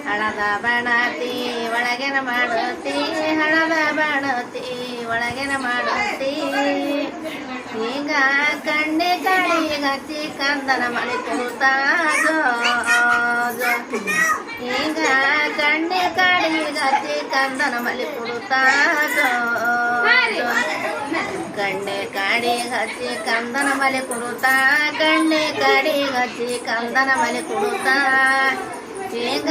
ಹಣದ ಬಣತಿ ಒಳಗೆನ ಮಾಡುತ್ತಿ ಹಣದ ಬಣತಿ ಒಳಗೆನ ಮಾಡುತ್ತಿ ಈಗ ಕಣ್ಣೆ ಕಡಿಗಚ್ಚಿ ಕಂದನ ಮನೆ ಕುರುತಾಜೋ ಈಗ ಕಣ್ಣೆ ಕಡಿಗಚ್ಚಿ ಕಂದನ ಮನೆ ಕುರುತಾಜೋ ಗಂಡೆ ಕಾಡಿ ಹಚ್ಚಿ ಕಂದನ ಮಲೆ ಕುಡುತ್ತಾ ಗಂಡೆ ಕಾಡಿ ಹಚ್ಚಿ ಕಂದನ ಮಲೆ ಕುಡುತ್ತಾ ಈಗ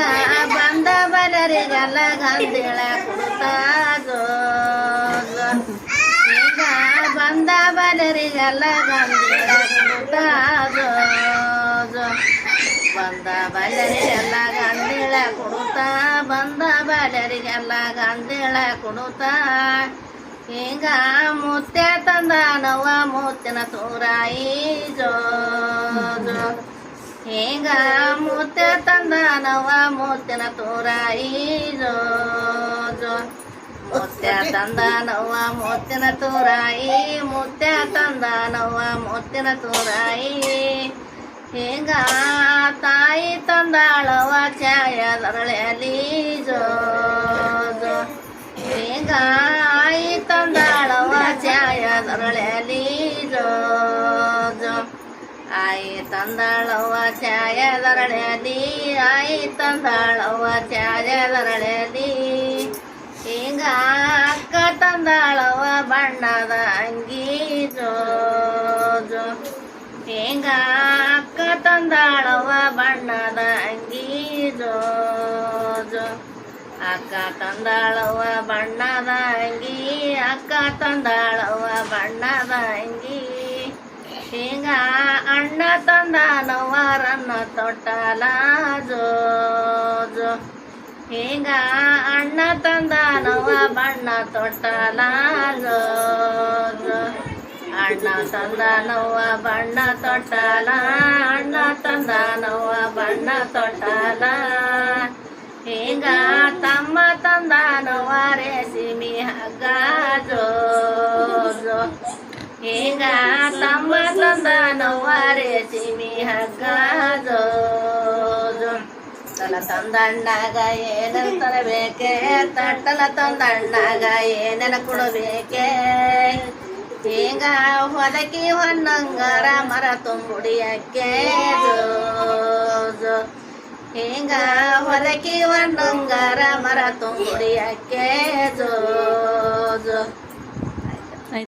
ಬಂದ ಬಲರಿಗೆಲ್ಲ ಗಂದಿಳ ಕುಡುತ್ತಾ ಈಗ ಬಂದ ಬಲರಿಗೆಲ್ಲ ಗಂದಿಳ ಕುಡುತ್ತಾ ಬಂದ ಬಲರಿಗೆಲ್ಲ ಗಂದಿಳ ಕುಡುತ್ತಾ ಬಂದ ಬಲರಿಗೆಲ್ಲ ಗಂದಿಳ ಕುಡುತ್ತಾ ಈಗ ಮುತ್ಯ ತಂದಾನವ ಮುತ್ತಿನ ತೂರಾಯಿ ಜೋ ಈಗ ಮುತ್ಯ ತಂದಾನವ ಮುತ್ತಿನ ತೂರಾಯಿ ಜೋ ಮುತ್ಯ ತಂದಾನವ ಮುತ್ತಿನ ತೂರಾಯಿ ಮುತ್ಯ ತಂದಾನವ ಮುತ್ತಿನ ತೂರಾಯಿ ಈಗ ತಾಯಿ ತಂದಾಳವ ಛಾಯದರಳೆಯಲ್ಲಿ ಜೋ ಈಗ ಆಯಿ ತಂದಾಳವ ಛಾಯದರಳೆಯಲ್ಲಿ ಜೋ ಆಯಿ ತಂದಾಳವ ಛಾಯದರಳೆಯಲ್ಲಿ ಆಯಿ ತಂದಾಳವ ಛಾಯದರಳೆಯಲ್ಲಿ ಈಗ ಅಕ್ಕ ತಂದಾಳವ ಬಣ್ಣದ ಅಂಗಿ ಜೋ ಈಗ ಅಕ್ಕ ತಂದಾಳವ ಬಣ್ಣದ ಅಂಗಿ ಜೋ ಅಕ್ಕ ತಂದಾಳವ ಬಣ್ಣದ ಅಂಗಿ ಅಕ್ಕ ತಂದಾಳವ ಬಣ್ಣದ ಅಂಗಿ ಈಗ ಅಣ್ಣ ತಂದಾನವರನ್ನ ತೊಟ್ಟಲ ಜೋ ಈಗ ಅಣ್ಣ ತಂದಾನವ ಬಣ್ಣ ತೊಟ್ಟಲ ಜೋ ಅಣ್ಣ ತಂದಾನವ ಬಣ್ಣ ತೊಟ್ಟಲ ಅಣ್ಣ ತಂದಾನವ ಬಣ್ಣ ತೊಟ್ಟಲ ಈಗ ತಮ್ಮ ತಂದಾನವ ರೇಸಿಮಿ ಹಗ್ಗ ಜೋ ಈಗ ತಮ್ಮ ತಂದಾನವ ರೇಸಿಮಿ ಹಗ್ಗ ಜೋ ತಲ ತಂದಣ್ಣಾಗ ಏನೇನು ತರಬೇಕೆ ತಟ್ಟಲ ತಂದಣ್ಣಾಗ ಏನೇನು ಕೊಡಬೇಕೆ ಈಗ ಹೊದಕಿ ಹೊನ್ನಂಗಾರ ಮರ ತುಂಬುಡಿಯಕ್ಕೆ ಜೋ ಈಗ ಹೊದಕಿ ಹೊನ್ನಂಗಾರ ಮರ ತುಂಬುಡಿಯಕ್ಕೆ ಜೋ